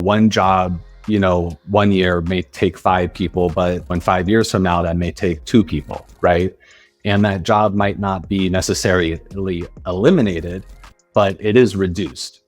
One job, 1 year may take 5 people, but when 5 years from now, that may take 2 people, right? And that job might not be necessarily eliminated, but it is reduced.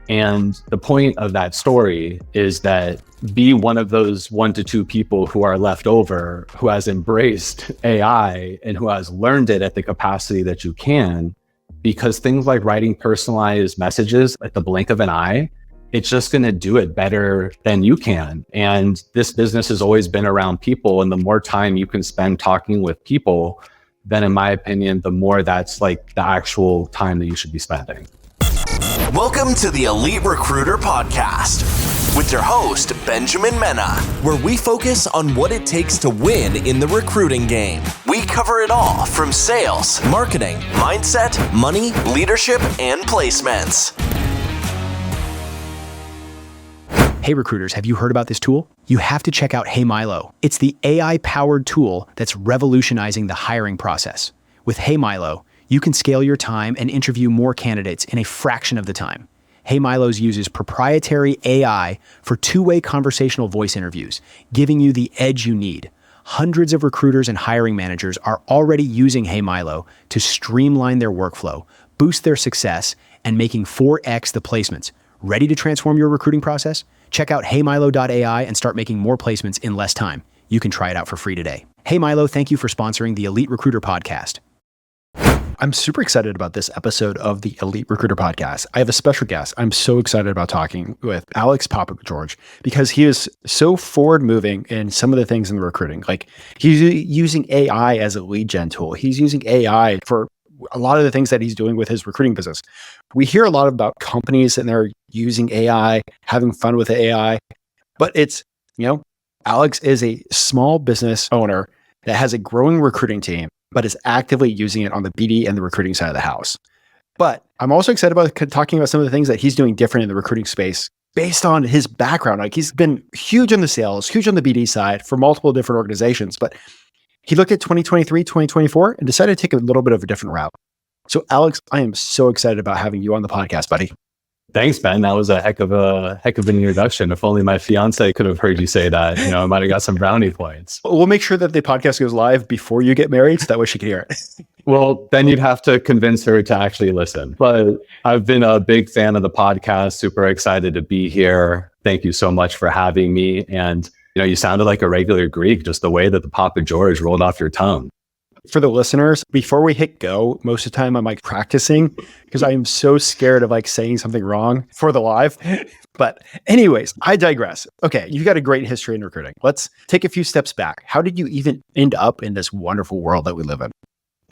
And the point of that story is that be one of those 1 to 2 people who are left over, who has embraced AI and who has learned it at the capacity that you can, because things like writing personalized messages at the blink of an eye, it's just going to do it better than you can. And this business has always been around people. And the more time you can spend talking with people, then in my opinion, the more that's like the actual time that you should be spending. Welcome to the Elite Recruiter Podcast with your host, Benjamin Mena, where we focus on what it takes to win in the recruiting game. We cover it all from sales, marketing, mindset, money, leadership, and placements. Hey recruiters, have you heard about this tool? You have to check out Hey Milo. It's the AI-powered tool that's revolutionizing the hiring process. With Hey Milo, you can scale your time and interview more candidates in a fraction of the time. Hey Milo's uses proprietary AI for two-way conversational voice interviews, giving you the edge you need. Hundreds of recruiters and hiring managers are already using Hey Milo to streamline their workflow, boost their success, and making 4x the placements. Ready to transform your recruiting process? Check out heymilo.ai and start making more placements in less time. You can try it out for free today. Hey Milo, thank you for sponsoring the Elite Recruiter Podcast. I'm super excited about this episode of the Elite Recruiter Podcast. I have a special guest. I'm so excited about talking with Alex Papageorge because he is so forward-moving in some of the things in the recruiting. Like he's using AI as a lead gen tool. He's using AI for a lot of the things that he's doing with his recruiting business. We hear a lot about companies and they're using AI, having fun with AI, but it's, Alex is a small business owner that has a growing recruiting team, but is actively using it on the BD and the recruiting side of the house. But I'm also excited about talking about some of the things that he's doing different in the recruiting space based on his background. Like he's been huge on the sales, huge on the BD side for multiple different organizations, but he looked at 2023, 2024 and decided to take a little bit of a different route. So Alex, I am so excited about having you on the podcast, buddy. Thanks, Ben. That was a heck of an introduction. If only my fiance could have heard you say that, I might have got some brownie points. We'll make sure that the podcast goes live before you get married, so that way she can hear it. Well, then you'd have to convince her to actually listen. But I've been a big fan of the podcast, super excited to be here. Thank you so much for having me. And, you sounded like a regular Greek, just the way that the Papageorge rolled off your tongue. For the listeners, before we hit go, most of the time I'm practicing because I am so scared of saying something wrong for the live. But anyways, I digress. Okay, you've got a great history in recruiting. Let's take a few steps back. How did you even end up in this wonderful world that we live in?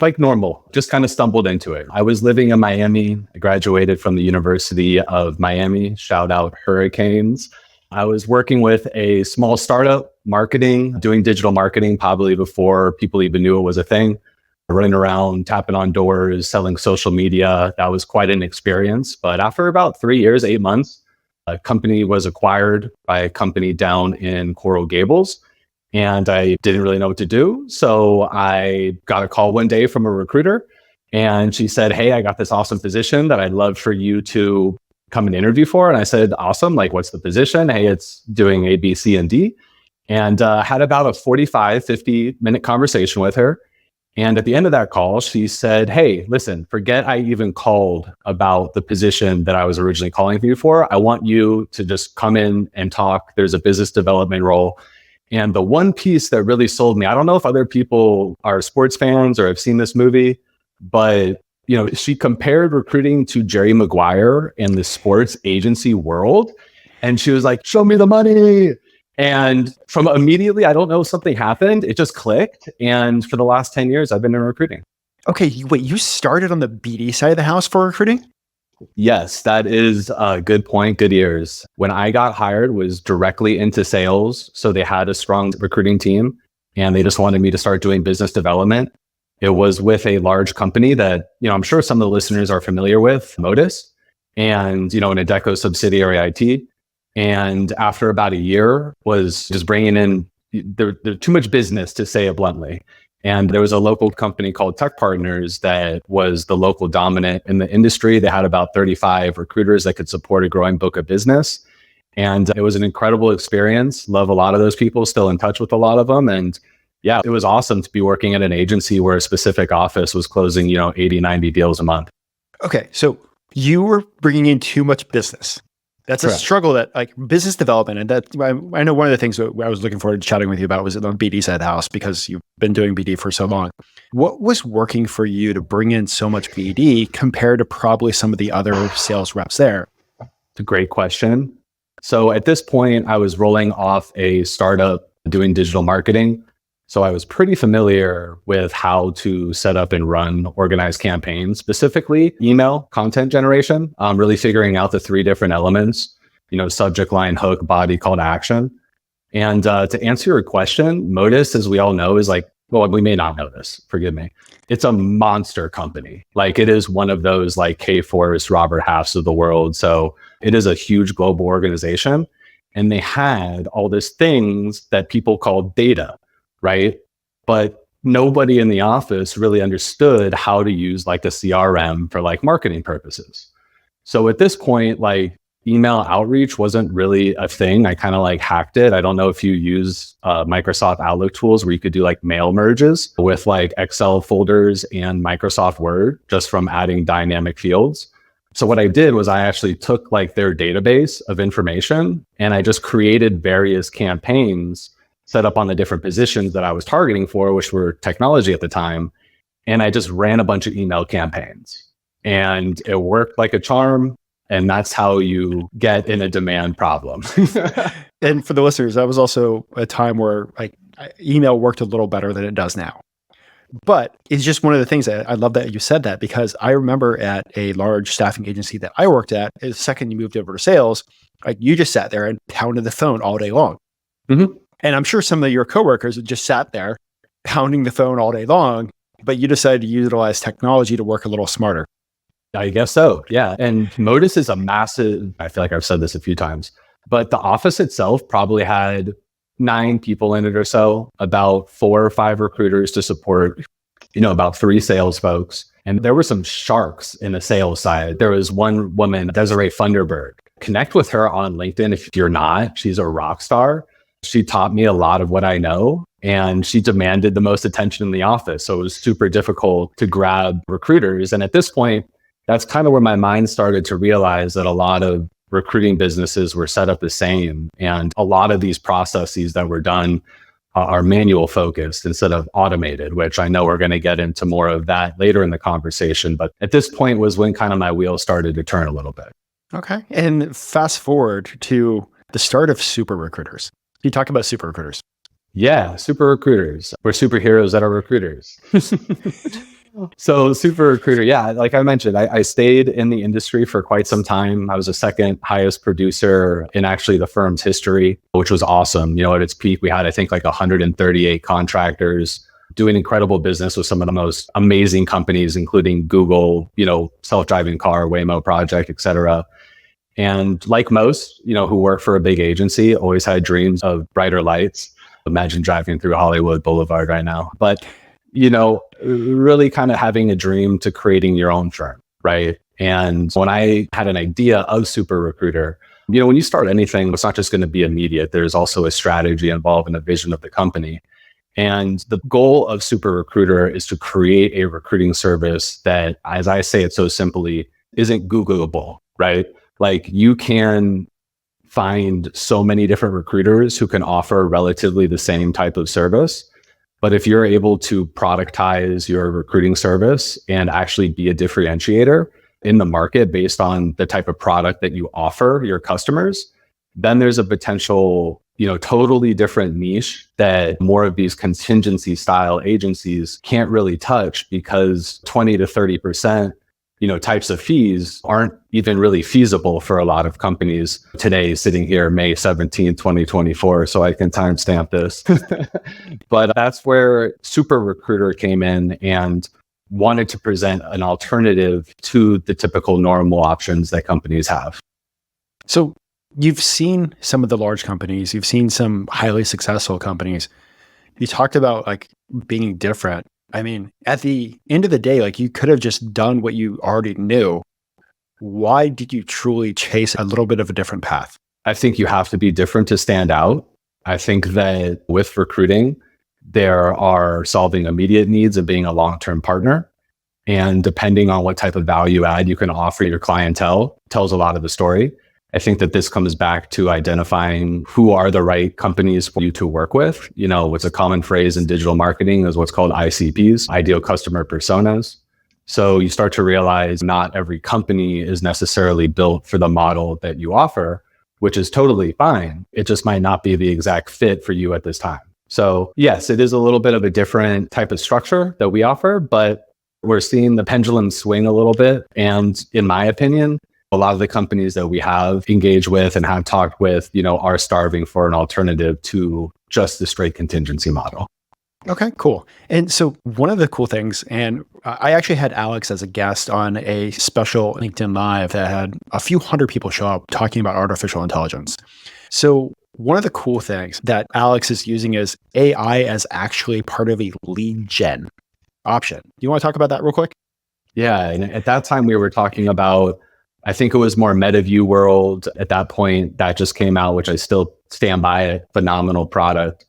Like normal, just kind of stumbled into it. I was living in Miami. I graduated from the University of Miami. Shout out Hurricanes. I was working with a small startup marketing, doing digital marketing probably before people even knew it was a thing. Running around, tapping on doors, selling social media. That was quite an experience. But after about 3 years, 8 months, a company was acquired by a company down in Coral Gables. And I didn't really know what to do. So I got a call one day from a recruiter. And she said, "Hey, I got this awesome position that I'd love for you to come and interview for." And I said, "Awesome. What's the position?" "Hey, it's doing A, B, C, and D." And had about a 45, 50-minute conversation with her. And at the end of that call, she said, "Hey, listen, forget I even called about the position that I was originally calling you for. I want you to just come in and talk. There's a business development role." And the one piece that really sold me, I don't know if other people are sports fans or have seen this movie, but she compared recruiting to Jerry Maguire in the sports agency world. And she was like, "Show me the money." And from immediately, I don't know, something happened. It just clicked. And for the last 10 years, I've been in recruiting. Okay, wait, you started on the BD side of the house for recruiting? Yes, that is a good point. Good ears. When I got hired was directly into sales. So they had a strong recruiting team and they just wanted me to start doing business development. It was with a large company that, I'm sure some of the listeners are familiar with, Modus, and, an Adecco subsidiary IT. And after about a year was just bringing in, there too much business to say it bluntly. And there was a local company called Tech Partners that was the local dominant in the industry. They had about 35 recruiters that could support a growing book of business. And it was an incredible experience. Love a lot of those people, still in touch with a lot of them. And yeah, it was awesome to be working at an agency where a specific office was closing, 80, 90 deals a month. Okay. So you were bringing in too much business. That's Correct. a struggle that like business development. And that I know one of the things that I was looking forward to chatting with you about was on the BD side of the house because you've been doing BD for so long. What was working for you to bring in so much BD compared to probably some of the other sales reps there? It's a great question. So at this point, I was rolling off a startup doing digital marketing. So I was pretty familiar with how to set up and run organized campaigns, specifically email content generation, really figuring out the three different elements, subject line, hook, body, call to action. And to answer your question, Modus, as we all know, is like, well, we may not know this, forgive me. It's a monster company. Like it is one of those like K-Force, Robert Halfs of the world. So it is a huge global organization. And they had all these things that people call data, right? But nobody in the office really understood how to use like the CRM for like marketing purposes. So at this point, like email outreach wasn't really a thing. I kind of like hacked it. I don't know if you use Microsoft Outlook tools where you could do like mail merges with like Excel folders and Microsoft Word just from adding dynamic fields. So what I did was I actually took like their database of information and I just created various campaigns set up on the different positions that I was targeting for, which were technology at the time. And I just ran a bunch of email campaigns and it worked like a charm. And that's how you get in a demand problem. And for the listeners, that was also a time where like email worked a little better than it does now. But it's just one of the things that I love that you said that because I remember at a large staffing agency that I worked at, the second you moved over to sales, like you just sat there and pounded the phone all day long. Mm-hmm. And I'm sure some of your coworkers just sat there pounding the phone all day long, but you decided to utilize technology to work a little smarter. I guess so. Yeah. And Modus is a massive, I feel like I've said this a few times, but the office itself probably had 9 people in it or so, about 4 or 5 recruiters to support, about 3 sales folks. And there were some sharks in the sales side. There was one woman, Desiree Funderburg. Connect with her on LinkedIn if you're not. She's a rock star. She taught me a lot of what I know, and she demanded the most attention in the office. So it was super difficult to grab recruiters. And at this point, that's kind of where my mind started to realize that a lot of recruiting businesses were set up the same. And a lot of these processes that were done are manual focused instead of automated, which I know we're going to get into more of that later in the conversation. But at this point was when kind of my wheels started to turn a little bit. Okay. And fast forward to the start of super recruiters. You talk about super recruiters. Yeah, super recruiters. We're superheroes that are recruiters. So super recruiter, yeah, like I mentioned, I stayed in the industry for quite some time. I was the second highest producer in actually the firm's history, which was awesome. At its peak, we had, I think, like 138 contractors doing incredible business with some of the most amazing companies, including Google, self-driving car, Waymo project, et cetera. And like most, who work for a big agency, always had dreams of brighter lights. Imagine driving through Hollywood Boulevard right now. But really kind of having a dream to creating your own firm, right? And when I had an idea of Super Recruiter, when you start anything, it's not just going to be immediate. There's also a strategy involved in a vision of the company. And the goal of Super Recruiter is to create a recruiting service that, as I say it so simply, isn't Googleable, right? Like you can find so many different recruiters who can offer relatively the same type of service. But if you're able to productize your recruiting service and actually be a differentiator in the market based on the type of product that you offer your customers, then there's a potential, totally different niche that more of these contingency style agencies can't really touch because 20 to 30%, types of fees aren't even really feasible for a lot of companies today, sitting here May 17, 2024. So I can timestamp this. But that's where Super Recruiter came in and wanted to present an alternative to the typical normal options that companies have. So you've seen some of the large companies, you've seen some highly successful companies. You talked about like being different. I mean, at the end of the day, like you could have just done what you already knew. Why did you truly chase a little bit of a different path? I think you have to be different to stand out. I think that with recruiting, there are solving immediate needs of being a long-term partner. And depending on what type of value add you can offer your clientele tells a lot of the story. I think that this comes back to identifying who are the right companies for you to work with. What's a common phrase in digital marketing is what's called ICPs, ideal customer personas. So you start to realize not every company is necessarily built for the model that you offer, which is totally fine. It just might not be the exact fit for you at this time. So yes, it is a little bit of a different type of structure that we offer, but we're seeing the pendulum swing a little bit. And in my opinion, a lot of the companies that we have engaged with and have talked with, are starving for an alternative to just the straight contingency model. Okay, cool. And so one of the cool things, and I actually had Alex as a guest on a special LinkedIn Live that had a few hundred people show up talking about artificial intelligence. So one of the cool things that Alex is using is AI as actually part of a lead gen option. Do you want to talk about that real quick? Yeah. And at that time, we were talking about, I think it was more MetaView World at that point that just came out, which I still stand by, a phenomenal product.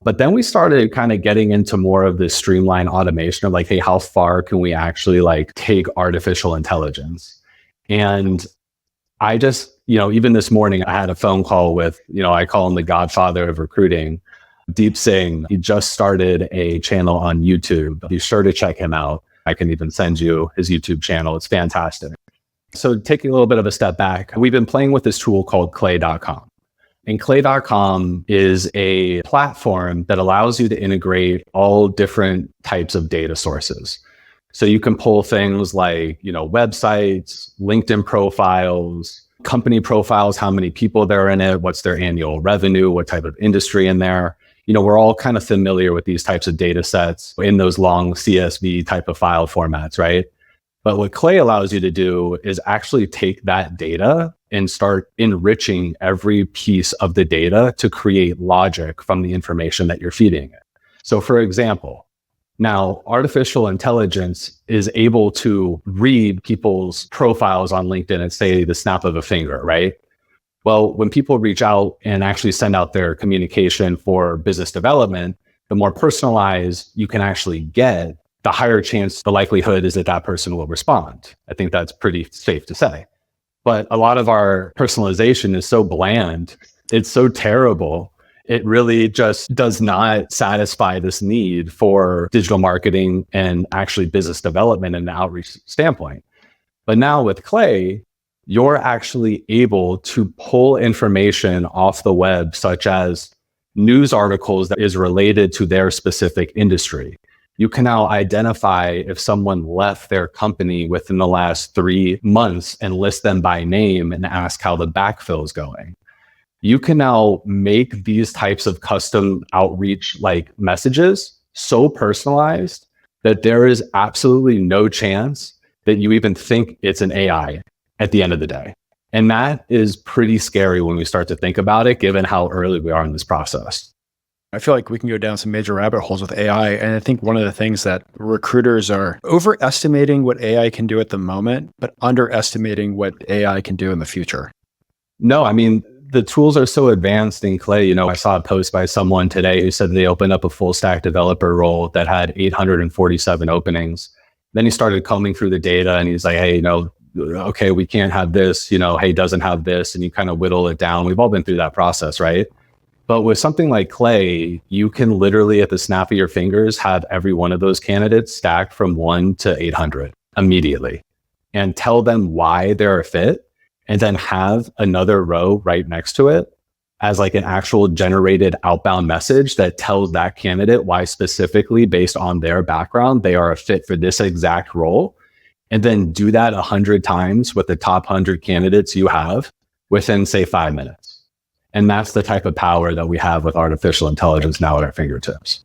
But then we started kind of getting into more of this streamlined automation of like, hey, how far can we actually take artificial intelligence? And I just, even this morning, I had a phone call with, I call him the godfather of recruiting, Deep Singh. He just started a channel on YouTube. Be sure to check him out. I can even send you his YouTube channel. It's fantastic. So taking a little bit of a step back, we've been playing with this tool called clay.com. And clay.com is a platform that allows you to integrate all different types of data sources. So you can pull things like, websites, LinkedIn profiles, company profiles, how many people they're in it, what's their annual revenue, what type of industry in there. We're all kind of familiar with these types of data sets in those long CSV type of file formats, right? But what Clay allows you to do is actually take that data and start enriching every piece of the data to create logic from the information that you're feeding it. So for example, now artificial intelligence is able to read people's profiles on LinkedIn and say the snap of a finger, right? Well, when people reach out and actually send out their communication for business development, the more personalized you can actually get, the higher chance, the likelihood is that that person will respond. I think that's pretty safe to say. But a lot of our personalization is so bland, it's so terrible. It really just does not satisfy this need for digital marketing and actually business development and outreach standpoint. But now with Clay, you're actually able to pull information off the web, such as news articles that is related to their specific industry. You can now identify if someone left their company within the last 3 months and list them by name and ask how the backfill is going. You can now make these types of custom outreach messages so personalized that there is absolutely no chance that you even think it's an AI at the end of the day. And that is pretty scary when we start to think about it, given how early we are in this process. I feel like we can go down some major rabbit holes with AI. And I think one of the things that recruiters are overestimating what AI can do at the moment, but underestimating what AI can do in the future. No, I mean, the tools are so advanced in Clay. I saw a post by someone today who said they opened up a full stack developer role that had 847 openings. Then he started combing through the data and he's like, hey, okay, we can't have this, hey, doesn't have this. And you kind of whittle it down. We've all been through that process, right? But with something like Clay, you can literally at the snap of your fingers have every one of those candidates stacked from 1 to 800 immediately and tell them why they're a fit, and then have another row right next to it as an actual generated outbound message that tells that candidate why specifically based on their background, they are a fit for this exact role. And then do that 100 times with the top 100 candidates you have within, say, 5 minutes. And that's the type of power that we have with artificial intelligence now at our fingertips.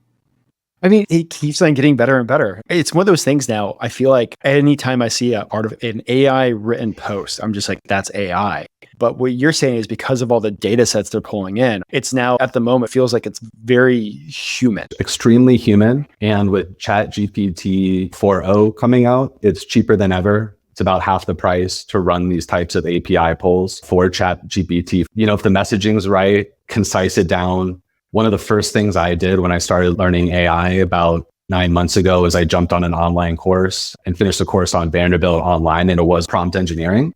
I mean, it keeps on getting better and better. It's one of those things now, I feel like anytime I see an AI written post, I'm just like, that's AI. But what you're saying is because of all the data sets they're pulling in, it's now at the moment feels like it's very human. Extremely human. And with ChatGPT 4.0 coming out, it's cheaper than ever. It's about half the price to run these types of API polls for ChatGPT. If the messaging's right, concise it down. One of the first things I did when I started learning AI about 9 months ago is I jumped on an online course and finished a course on Vanderbilt online, and it was prompt engineering.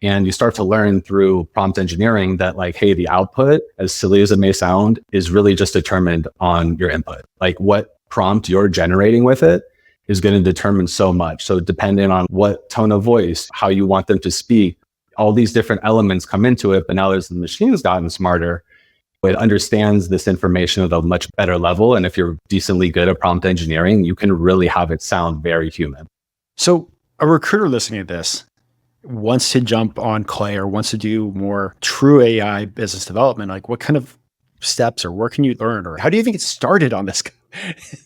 And you start to learn through prompt engineering that hey, the output, as silly as it may sound, is really just determined on your input. What prompt you're generating with it is going to determine so much. So depending on what tone of voice, how you want them to speak, all these different elements come into it. But now as the machine's gotten smarter, it understands this information at a much better level. And if you're decently good at prompt engineering, you can really have it sound very human. So a recruiter listening to this wants to jump on Clay or wants to do more true AI business development. What kind of steps or where can you learn, or how do you even get started on this,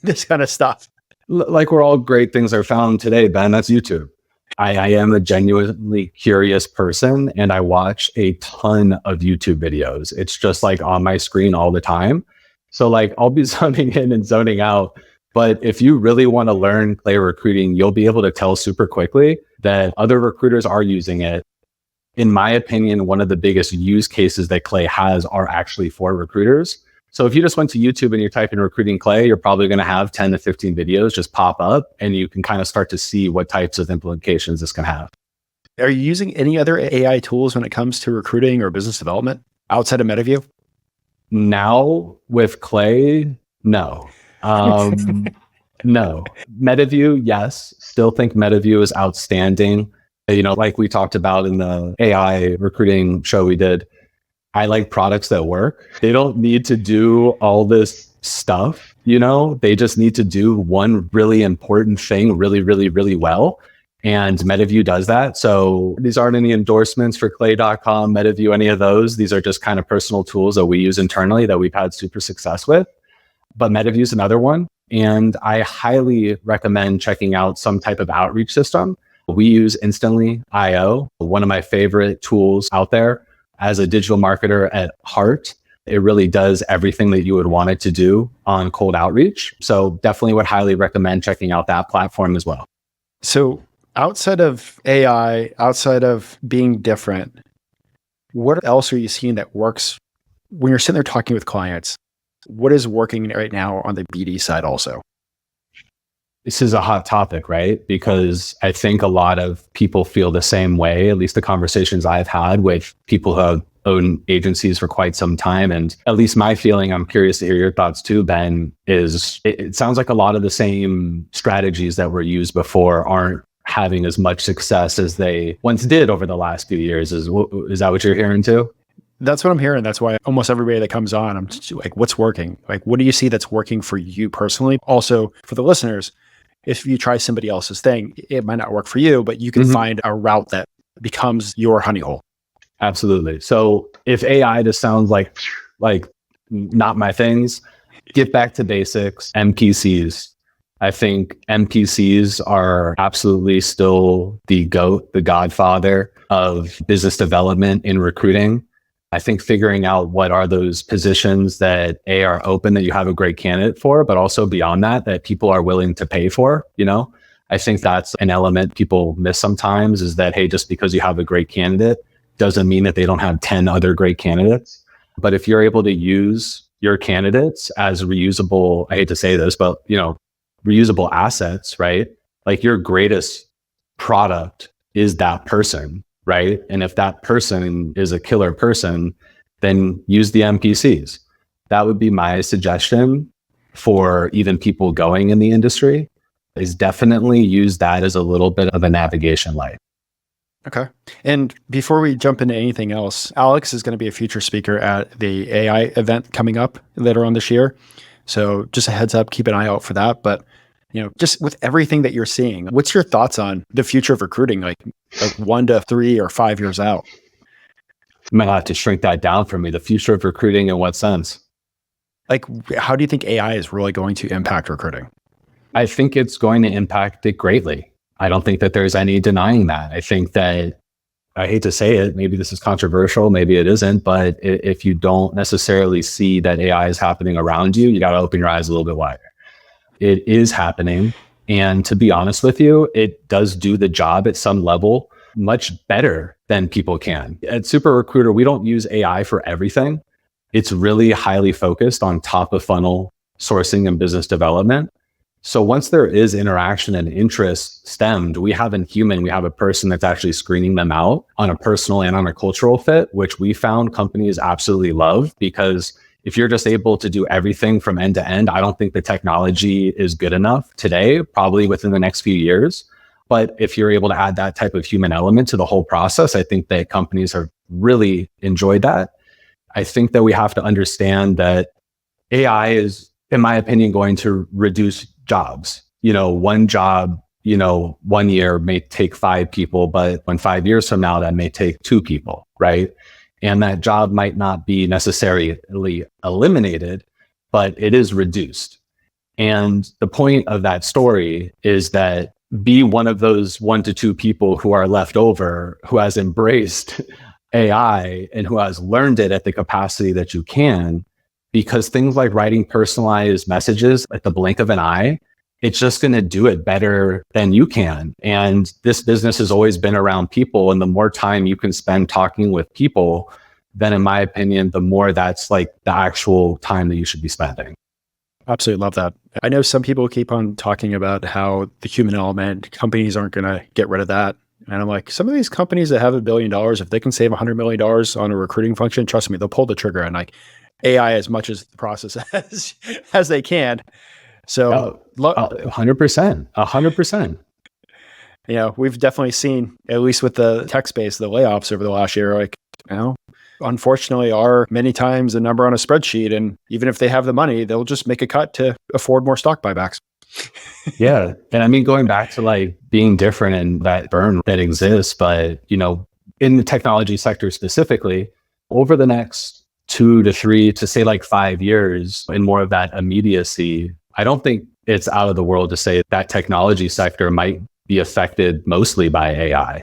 this kind of stuff? Where all great things are found today, Ben, that's YouTube. I am a genuinely curious person, and I watch a ton of YouTube videos. It's just on my screen all the time. So I'll be zoning in and zoning out. But if you really want to learn Clay recruiting, you'll be able to tell super quickly that other recruiters are using it. In my opinion, one of the biggest use cases that Clay has are actually for recruiters. So if you just went to YouTube and you type in recruiting Clay, you're probably going to have 10 to 15 videos just pop up, and you can kind of start to see what types of implications this can have. Are you using any other AI tools when it comes to recruiting or business development outside of MetaView? Now with Clay, no. No. MetaView, yes. Still think MetaView is outstanding. Like we talked about in the AI recruiting show we did, I like products that work. They don't need to do all this stuff, they just need to do one really important thing really, really, really well. And MetaView does that. So these aren't any endorsements for Clay.com, MetaView, any of those. These are just kind of personal tools that we use internally that we've had super success with. But MetaView is another one. And I highly recommend checking out some type of outreach system. We use Instantly.io, one of my favorite tools out there. As a digital marketer at heart, it really does everything that you would want it to do on cold outreach. So definitely would highly recommend checking out that platform as well. So outside of AI, outside of being different, what else are you seeing that works when you're sitting there talking with clients? What is working right now on the BD side also? This is a hot topic, right? Because I think a lot of people feel the same way, at least the conversations I've had with people who have owned agencies for quite some time. And at least my feeling, I'm curious to hear your thoughts too, Ben, is it sounds like a lot of the same strategies that were used before aren't having as much success as they once did over the last few years. Is that what you're hearing too? That's what I'm hearing. That's why almost everybody that comes on, I'm just what's working? What do you see that's working for you personally? Also, for the listeners, if you try somebody else's thing, it might not work for you, but you can find a route that becomes your honey hole. Absolutely. So if AI just sounds like not my things, get back to basics. MPCs. I think MPCs are absolutely still the GOAT, the godfather of business development in recruiting. I think figuring out what are those positions that are open that you have a great candidate for, but also beyond that people are willing to pay for, I think that's an element people miss sometimes is that, hey, just because you have a great candidate doesn't mean that they don't have 10 other great candidates. But if you're able to use your candidates as reusable, I hate to say this, but reusable assets, right? Your greatest product is that person. Right. And if that person is a killer person, then use the MPCs. That would be my suggestion for even people going in the industry, is definitely use that as a little bit of a navigation light. Okay. And before we jump into anything else, Alex is going to be a feature speaker at the AI event coming up later on this year. So just a heads up, keep an eye out for that. But just with everything that you're seeing, what's your thoughts on the future of recruiting, like 1 to 3 or 5 years out? You might have to shrink that down for me. The future of recruiting in what sense? How do you think AI is really going to impact recruiting? I think it's going to impact it greatly. I don't think that there's any denying that. I think that, I hate to say it, maybe this is controversial, maybe it isn't, but if you don't necessarily see that AI is happening around you, you got to open your eyes a little bit wider. It is happening. And to be honest with you, it does do the job at some level much better than people can. At Super Recruiter, we don't use AI for everything. It's really highly focused on top of funnel sourcing and business development. So once there is interaction and interest stemmed, we have a person that's actually screening them out on a personal and on a cultural fit, which we found companies absolutely love, because if you're just able to do everything from end to end, I don't think the technology is good enough today, probably within the next few years. But if you're able to add that type of human element to the whole process, I think that companies have really enjoyed that. I think that we have to understand that AI is, in my opinion, going to reduce jobs. One job, 1 year may take 5 people, but when 5 years from now, that may take 2 people, right? And that job might not be necessarily eliminated, but it is reduced. And the point of that story is that be one of those 1 to 2 people who are left over, who has embraced AI and who has learned it at the capacity that you can, because things like writing personalized messages at the blink of an eye, it's just going to do it better than you can. And this business has always been around people. And the more time you can spend talking with people, then in my opinion, the more that's like the actual time that you should be spending. Absolutely love that. I know some people keep on talking about how the human element, companies aren't going to get rid of that. And I'm like, some of these companies that have $1 billion, if they can save $100 million on a recruiting function, trust me, they'll pull the trigger and like AI as much as the process as they can. So 100%, 100%. We've definitely seen, at least with the tech space, the layoffs over the last year, unfortunately are many times a number on a spreadsheet. And even if they have the money, they'll just make a cut to afford more stock buybacks. Yeah. And I mean, going back to like being different and that burn that exists, but, in the technology sector specifically, over the next 2 to 3 to say like 5 years in more of that immediacy, I don't think it's out of the world to say that technology sector might be affected mostly by AI.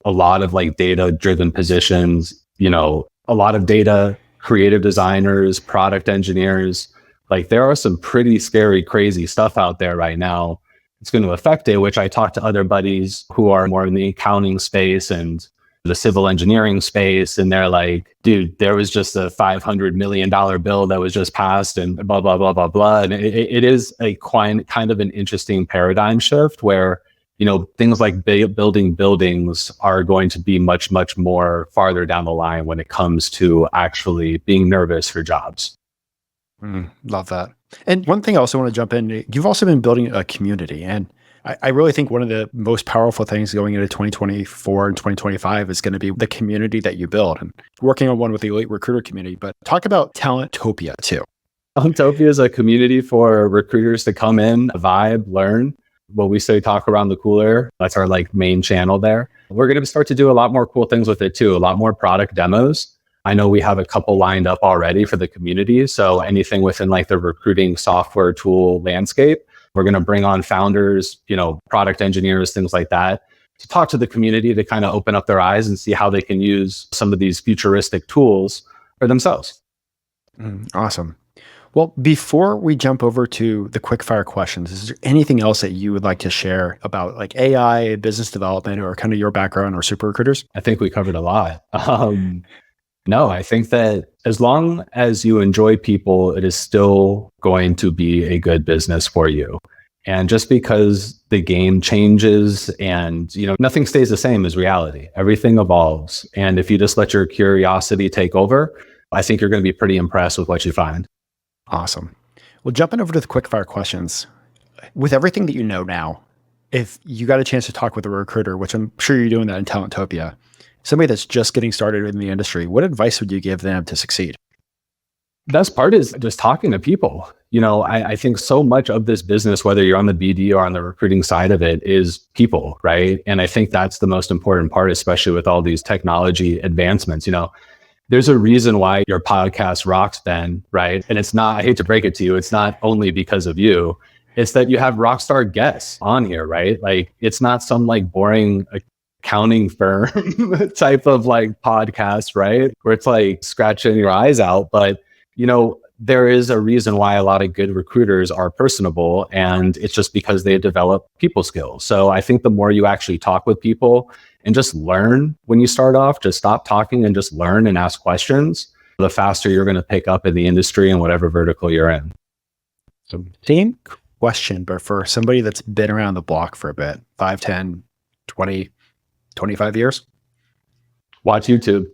A lot of like data driven positions, a lot of data, creative designers, product engineers, like there are some pretty scary, crazy stuff out there right now. It's going to affect it, which I talk to other buddies who are more in the accounting space and the civil engineering space. And they're like, dude, there was just a $500 million bill that was just passed and blah, blah, blah, blah, blah. And it is a kind of an interesting paradigm shift where, things like building buildings are going to be much, much more farther down the line when it comes to actually being nervous for jobs. Love that. And one thing I also want to jump in, you've also been building a community. And I really think one of the most powerful things going into 2024 and 2025 is going to be the community that you build, and working on one with the Elite Recruiter community. But talk about Talentopia too. Talentopia is a community for recruiters to come in, vibe, learn. What we say, talk around the cooler. That's our like main channel there. We're going to start to do a lot more cool things with it too. A lot more product demos. I know we have a couple lined up already for the community. So anything within like the recruiting software tool landscape, we're going to bring on founders, product engineers, things like that, to talk to the community to kind of open up their eyes and see how they can use some of these futuristic tools for themselves. Awesome. Well, before we jump over to the quickfire questions, is there anything else that you would like to share about like AI, business development, or kind of your background or super recruiters? I think we covered a lot. No, I think that as long as you enjoy people, it is still going to be a good business for you. And just because the game changes and, nothing stays the same as reality, everything evolves. And if you just let your curiosity take over, I think you're going to be pretty impressed with what you find. Awesome. Well, jumping over to the quickfire questions, with everything that you know now, if you got a chance to talk with a recruiter, which I'm sure you're doing that in Talentopia, somebody that's just getting started in the industry, what advice would you give them to succeed? Best part is just talking to people. I think so much of this business, whether you're on the BD or on the recruiting side of it, is people, right? And I think that's the most important part, especially with all these technology advancements. There's a reason why your podcast rocks, Ben, right? And it's not, I hate to break it to you, it's not only because of you. It's that you have rock star guests on here, right? Like, it's not some like boring accounting firm type of like podcast, right? Where it's like scratching your eyes out. But, there is a reason why a lot of good recruiters are personable, and it's just because they develop people skills. So I think the more you actually talk with people and just learn when you start off, just stop talking and just learn and ask questions, the faster you're going to pick up in the industry and whatever vertical you're in. So same question, but for somebody that's been around the block for a bit, 5, 10, 20, 25 years? Watch YouTube.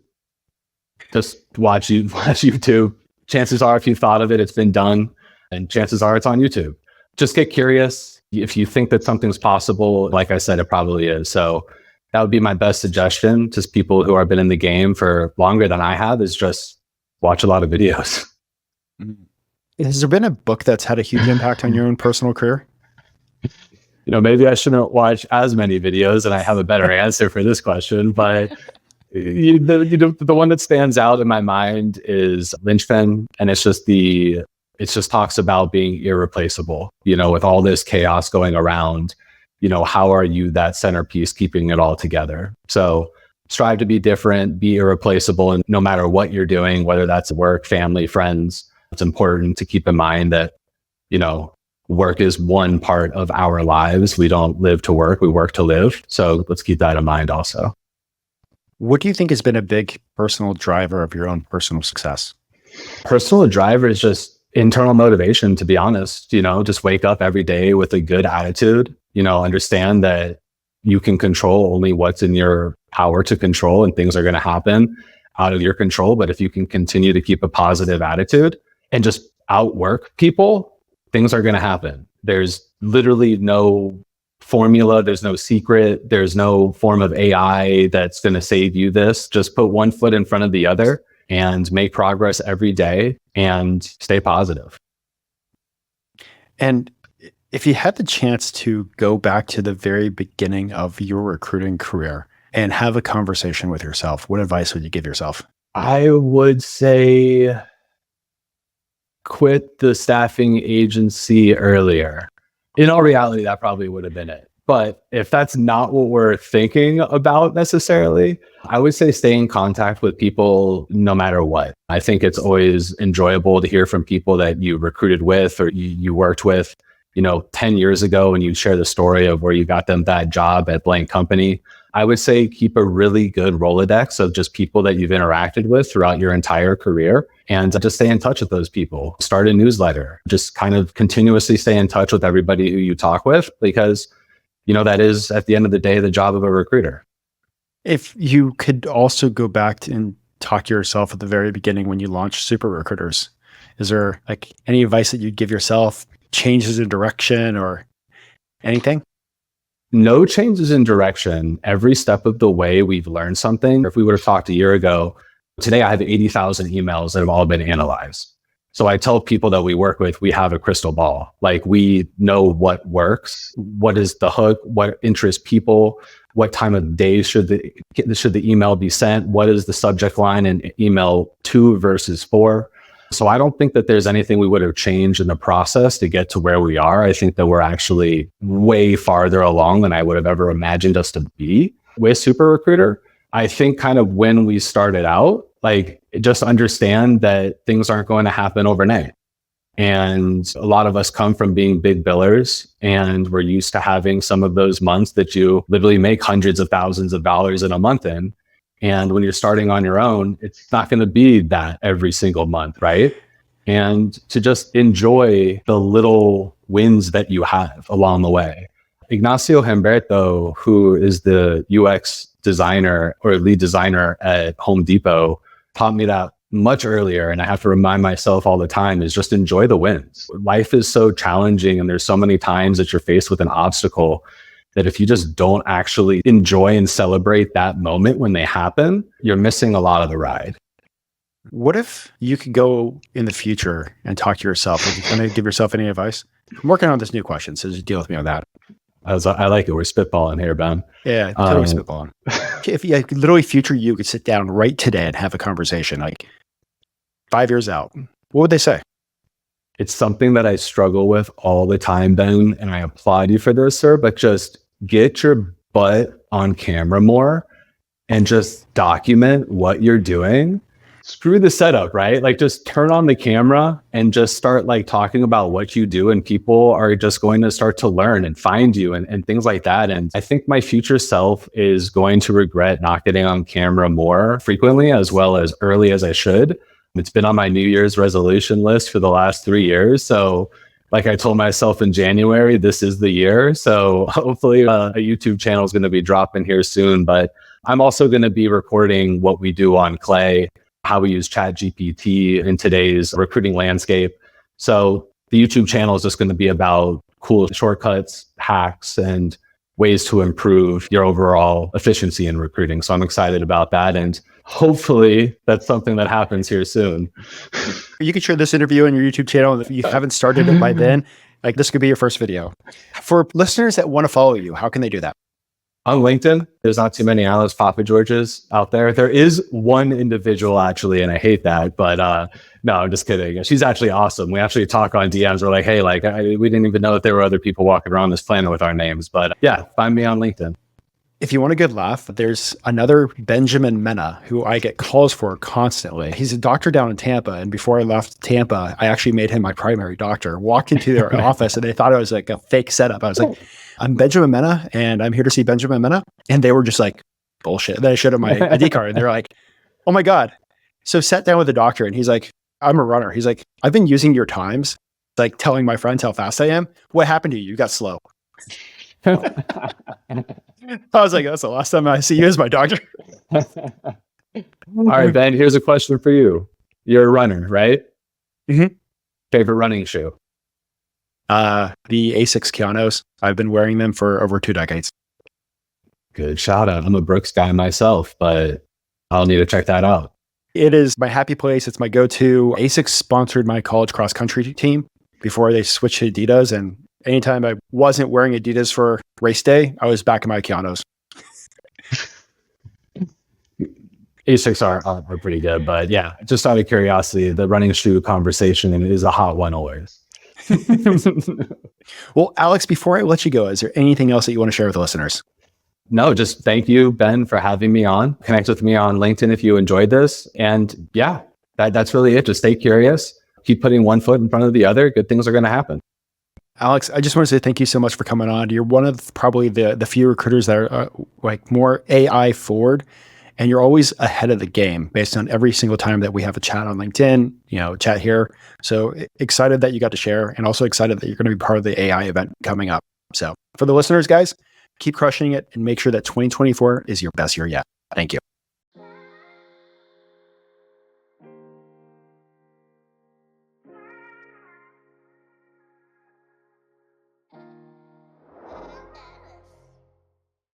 Just watch YouTube. Chances are, if you thought of it, it's been done, and chances are it's on YouTube. Just get curious. If you think that something's possible, like I said, it probably is. So that would be my best suggestion to people who have been in the game for longer than I have, is just watch a lot of videos. Has there been a book that's had a huge impact on your own personal career? Maybe I shouldn't watch as many videos and I have a better answer for this question, but the one that stands out in my mind is Lynchpin, and it just talks about being irreplaceable. With all this chaos going around, how are you that centerpiece keeping it all together? So strive to be different, be irreplaceable, and no matter what you're doing, whether that's work, family, friends, it's important to keep in mind that work is one part of our lives. We don't live to work, we work to live. So let's keep that in mind also. What do you think has been a big personal driver of your own personal success? Personal driver is just internal motivation, to be honest. Just wake up every day with a good attitude, understand that you can control only what's in your power to control, and things are going to happen out of your control. But if you can continue to keep a positive attitude and just outwork people, things are going to happen. There's literally no formula. There's no secret. There's no form of AI that's going to save you this. Just put one foot in front of the other and make progress every day and stay positive. And if you had the chance to go back to the very beginning of your recruiting career and have a conversation with yourself, what advice would you give yourself? I would say quit the staffing agency earlier. In all reality, that probably would have been it. But if that's not what we're thinking about necessarily, I would say stay in contact with people no matter what. I think it's always enjoyable to hear from people that you recruited with or you worked with, 10 years ago, and you share the story of where you got them that job at blank company. I would say keep a really good Rolodex of just people that you've interacted with throughout your entire career, and just stay in touch with those people. Start a newsletter. Just kind of continuously stay in touch with everybody who you talk with, because that is, at the end of the day, the job of a recruiter. If you could also go back and talk to yourself at the very beginning when you launched Super Recruiters, is there any advice that you'd give yourself, changes in direction or anything? No changes in direction. Every step of the way, we've learned something. If we would have talked a year ago, today I have 80,000 emails that have all been analyzed. So I tell people that we work with, we have a crystal ball. We know what works, what is the hook, what interests people, what time of day should the email be sent, what is the subject line in email 2 versus 4. So I don't think that there's anything we would have changed in the process to get to where we are. I think that we're actually way farther along than I would have ever imagined us to be with Super Recruiter. I think kind of when we started out, just understand that things aren't going to happen overnight. And a lot of us come from being big billers, and we're used to having some of those months that you literally make hundreds of thousands of dollars in a month in. And when you're starting on your own, it's not going to be that every single month, right? And to just enjoy the little wins that you have along the way. Ignacio Humberto, who is the UX designer or lead designer at Home Depot, taught me that much earlier. And I have to remind myself all the time, is just enjoy the wins. Life is so challenging, and there's so many times that you're faced with an obstacle that if you just don't actually enjoy and celebrate that moment when they happen, you're missing a lot of the ride. What if you could go in the future and talk to yourself? Are you going to give yourself any advice? I'm working on this new question, so just deal with me on that. I like it. We're spitballing here, Ben. Yeah, totally spitballing. If literally future you could sit down right today and have a conversation, 5 years out, what would they say? It's something that I struggle with all the time, Ben, and I applaud you for this, sir, but just get your butt on camera more and just document what you're doing, screw the setup, right? Like just turn on the camera and just start like talking about what you do, and people are just going to start to learn and find you and things like that. And I think my future self is going to regret not getting on camera more frequently as well as early as I should. It's been on my New Year's resolution list for the last 3 years. So like I told myself in January, this is the year. So hopefully a YouTube channel is going to be dropping here soon. But I'm also going to be recording what we do on Clay, how we use ChatGPT in today's recruiting landscape. So the YouTube channel is just going to be about cool shortcuts, hacks, and ways to improve your overall efficiency in recruiting. So I'm excited about that. And hopefully that's something that happens here soon. You can share this interview on your YouTube channel. If you haven't started it by then, like this could be your first video. For listeners that want to follow you, how can they do that? On LinkedIn, there's not too many Alex Papageorges out there. There is one individual actually, and I hate that, but no, I'm just kidding. She's actually awesome. We actually talk on DMs. We're like, hey, like we didn't even know that there were other people walking around this planet with our names. But yeah, find me on LinkedIn. If you want a good laugh, there's another Benjamin Mena who I get calls for constantly. He's a doctor down in Tampa. And before I left Tampa, I actually made him my primary doctor. Walked into their office and they thought it was like a fake setup. I was like, I'm Benjamin Mena and I'm here to see Benjamin Mena. And they were just like, bullshit. Then I showed them my ID card and they're like, oh my God. So sat down with the doctor and he's like, I'm a runner. He's like, I've been using your times, like telling my friends how fast I am. What happened to you? You got slow. I was like, that's the last time I see you as my doctor. All right, Ben, here's a question for you. You're a runner, right? Mm-hmm. Favorite running shoe? The Asics Kianos. I've been wearing them for over 2 decades. Good shout out. I'm a Brooks guy myself, but I'll need to check that out. It is my happy place. It's my go-to. Asics sponsored my college cross country team before they switched to Adidas. And anytime I wasn't wearing Adidas for race day, I was back in my Kianos. Asics are pretty good, but yeah, just out of curiosity, the running shoe conversation is a hot one always. Well, Alex, before I let you go, is there anything else that you want to share with the listeners? No, just thank you, Ben, for having me on. Connect with me on LinkedIn if you enjoyed this. And yeah, that's really it. Just stay curious. Keep putting one foot in front of the other. Good things are going to happen. Alex, I just want to say thank you so much for coming on. You're one of probably the few recruiters that are like more AI forward, and you're always ahead of the game based on every single time that we have a chat on LinkedIn, chat here. So excited that you got to share, and also excited that you're going to be part of the AI event coming up. So for the listeners, guys, keep crushing it and make sure that 2024 is your best year yet. Thank you.